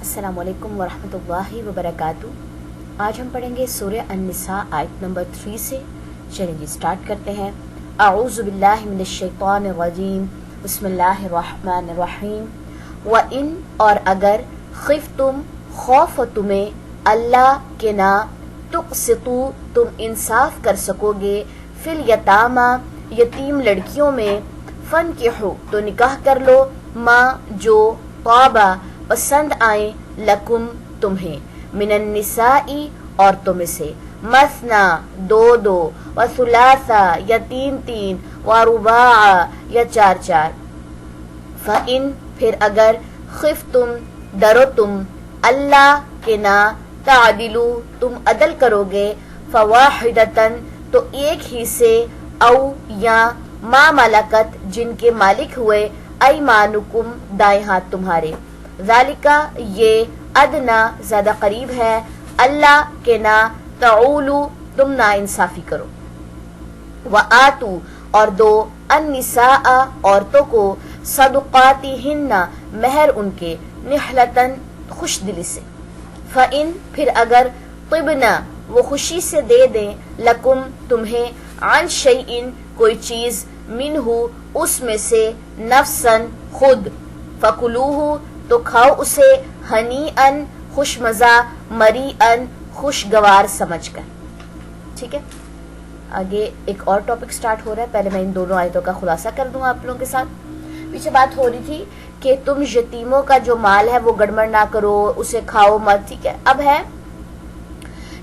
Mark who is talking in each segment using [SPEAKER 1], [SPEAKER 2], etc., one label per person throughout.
[SPEAKER 1] अस्सलामु अलैकुम वरहमतुल्लाहि वबरकातुहू। आज हम पढ़ेंगे सूरह अन-निसा आयत नंबर 3 से। चलिए जी स्टार्ट करते हैं। अऊज़ु बिल्लाहि मिनश शैतानिर रजीम, बिस्मिल्लाहिर रहीम। व इन और अगर खिफ्तुम खौफ तुम्हें अल्लाह के ना तुक़सितू तुम इंसाफ कर सकोगे फिल यतामा यतीम लड़कियों में फनकिहू तो निकाह कर लो माँ जो तौबा पसंद आए लकुम तुम्हें मिनन निसाई औरतों में से मसना दो दो व सुलासा या तीन तीन व रुबा या चार चार। फ़इन फिर अगर खिफ तुम डरो तुम अल्लाह के ना तादिलू तुम अदल करोगे फवाहिदतन तो एक ही से औ या मा मलकत जिनके मालिक हुए ऐमानुकुम दाएं हाथ तुम्हारे। ज़ालिका ये अदना ज्यादा करीब है अल्लाह के ना तऊलू तुम ना इंसाफी करो। व आतू और दो अन्निसा औरतों को सदुकातिहिन्ना महर उनके निहलतन खुश दिली से। फ़इन फिर अगर तिबना वो खुशी से दे दें लकुम तुम्हें अन शैइन कोई चीज मिनहु उसमें से नफ्सन खुद फकुलूहु तो खाओ उसे हनीअन खुश मजा मरीअन खुशगवार समझकर। ठीक है, आगे एक और टॉपिक स्टार्ट हो रहा है। पहले मैं इन दोनों आयतों का खुलासा कर दूंगा आप लोगों के साथ। पीछे बात हो रही थी कि तुम यतीमों का जो माल है वो गड़बड़ ना करो, उसे खाओ मत। ठीक है, अब है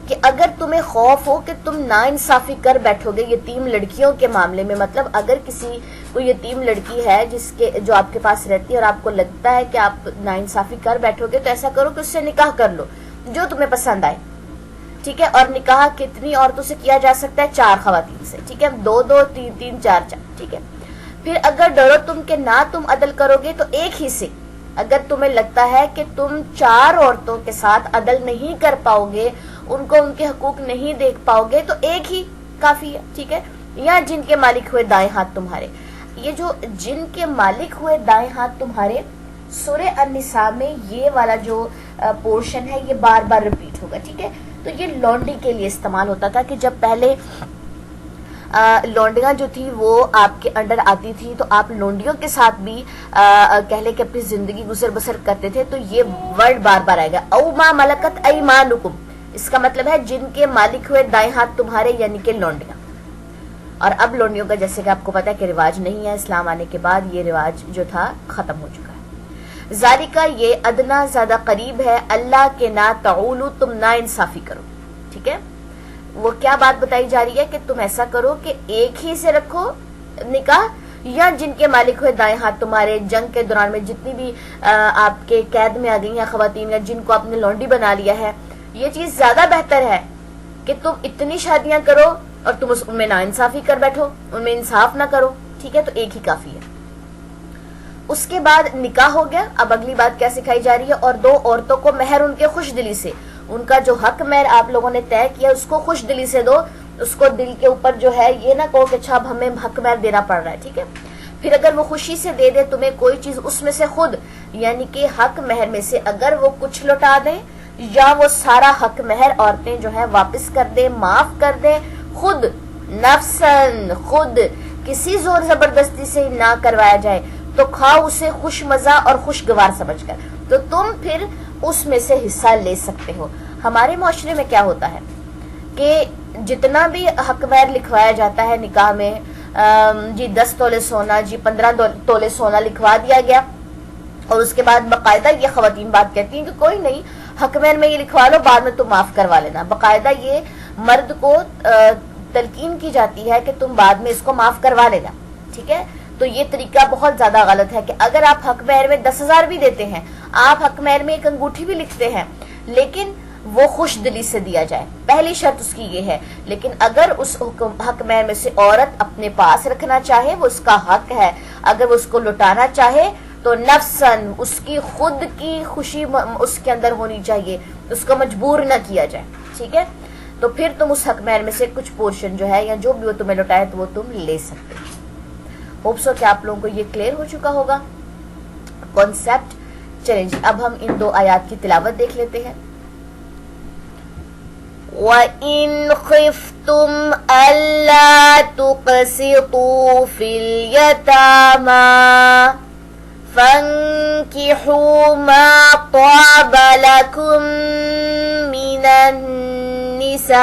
[SPEAKER 1] कि अगर तुम्हें खौफ हो कि तुम नाइंसाफी कर बैठोगे यतीम लड़कियों के मामले में, मतलब अगर किसी कोई यतीम लड़की है जिसके जो आपके पास रहती है और आपको लगता है कि आप नाइंसाफी कर बैठोगे, तो ऐसा करो कि उससे निकाह कर लो जो तुम्हें पसंद आए। ठीक है, और निकाह कितनी औरतों से किया जा सकता है? 4 खवातीन से। ठीक है, 2 2 3 3 4 4। ठीक है, फिर अगर डरो तुम के ना तुम अदल करोगे तो एक ही से। अगर तुम्हें लगता है कि तुम 4 औरतों के साथ अदल नहीं कर पाओगे, उनको उनके हकूक नहीं देख पाओगे, तो एक ही काफी है। ठीक है, या जिनके मालिक हुए दाएं हाथ तुम्हारे। ये जो जिनके मालिक हुए दाएं हाथ तुम्हारे सूरह अन-निसा में ये वाला जो पोर्शन है ये बार बार रिपीट होगा। ठीक है, तो ये लॉन्ड्री के लिए इस्तेमाल होता था कि जब पहले लौंडियां जो थी वो आपके अंडर आती थी तो आप लौंडियों के साथ भी कह ले कि अपनी जिंदगी गुजर बसर करते थे, तो ये वर्ड बार बार आएगा। औ मा मलकत ऐमानुकुम, इसका मतलब है जिनके मालिक हुए दाएं हाथ तुम्हारे, यानी कि लौंडियां। और अब लौंडियों का जैसे कि आपको पता है कि रिवाज नहीं है, इस्लाम आने के बाद ये रिवाज जो था खत्म हो चुका है। ज़ालिका ये अदना ज्यादा करीब है अल्लाह के ना तऊलू तुम ना इंसाफी करो। ठीक है, वो क्या बात बताई जा रही है कि तुम ऐसा करो कि एक ही से रखो निकाह, या जिनके मालिक हुए दाएं हाथ तुम्हारे। जंग के दौरान में जितनी भी आपके कैद में आ गई हैं खवातीन या जिनको आपने लौंडी बना लिया है, ये चीज ज्यादा बेहतर है कि तुम इतनी शादियां करो और तुम उनमें ना इंसाफी कर बैठो, उनमें इंसाफ ना करो। ठीक है, तो एक ही काफी है। उसके बाद निकाह हो गया। अब अगली बात क्या सिखाई जा रही है? और 2 औरतों को महर उनके खुश दिली से, उनका जो हक महर आप लोगों ने तय किया उसको खुश दिली से दो। उसको दिल के ऊपर जो है ये ना कहो कि अच्छा अब हमें हक महर देना पड़ रहा है। ठीक है, फिर अगर वो खुशी से दे दे तुम्हें कोई चीज उसमें से खुद, यानी कि हक महर में से अगर वो कुछ लौटा दे या वो सारा हक महर औरतें जो है वापस कर दे, माफ कर दे, खुद नफ्सन खुद किसी जोर जबरदस्ती से ना करवाया जाए, तो खाओ उसे खुश मजा और खुशगवार समझकर, तो तुम फिर उसमें से हिस्सा ले सकते हो। हमारे मुआशरे में क्या होता है कि जितना भी हक महर लिखवाया जाता है निकाह में, जी 10 तोले सोना, जी 15 तोले सोना लिखवा दिया गया, और उसके बाद बाकायदा ये खवातीन बात कहती हैं कि कोई नहीं हक महर में ये लिखवा लो, बाद में तुम माफ करवा लेना। बाकायदा ये मर्द को तलकीन की जाती है कि तुम बाद में इसको माफ करवा लेना। ठीक है, तो ये तरीका बहुत ज्यादा गलत है कि अगर आप हक महर में 10,000 भी देते हैं, आप हक महर में एक अंगूठी भी लिखते हैं, लेकिन वो खुश दिली से दिया जाए, पहली शर्त उसकी ये है। लेकिन अगर उस हक महर में से औरत अपने पास रखना चाहे, वो उसका हक है, अगर वो उसको लुटाना चाहे तो नफ्सन उसकी खुद की खुशी उसके अंदर होनी चाहिए, उसको मजबूर न किया जाए। ठीक है, तो फिर तुम उस हक महर में से कुछ पोर्शन जो है या जो भी वो तुम्हें लुटाए तो वो तुम ले सकते हो। होप सो कि आप लोगों को ये क्लियर हो चुका होगा कॉन्सेप्ट। چلیں جی اب ہم ان 2 آیات کی تلاوت دیکھ لیتے ہیں. وَإِنْ خِفْتُمْ أَلَّا تُقْسِطُوا فِي الْيَتَامَى فَانكِحُوا مَا طَابَ لَكُم مِّنَ النِّسَاءِ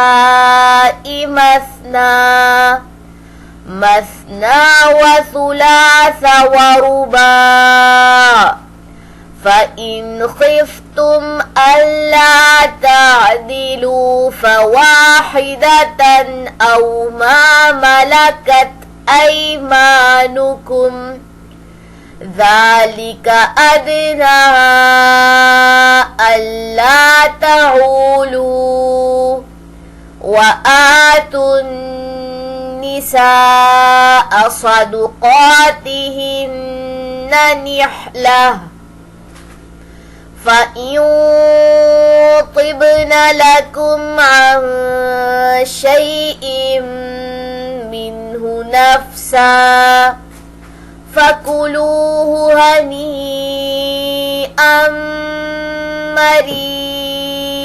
[SPEAKER 1] مثنى وثلاث ورباع فإن خفتم ألا تعدلوا فواحدة أو ما ملكت أيمانكم ذلك أدنى ألا تعولوا وآتوا النساء صدقاتهن نحلة فإن طبن لكم عن شيء منه نفسا فكلوه هنيئا مريئا.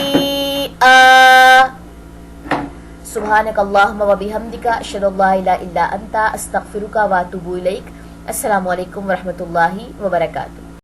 [SPEAKER 1] سبحانک اللہم و بحمدک اشہد ان لا الہ الا انت استغفرک و اتوب الیک. السلام علیکم ورحمۃ اللہ وبرکاتہ.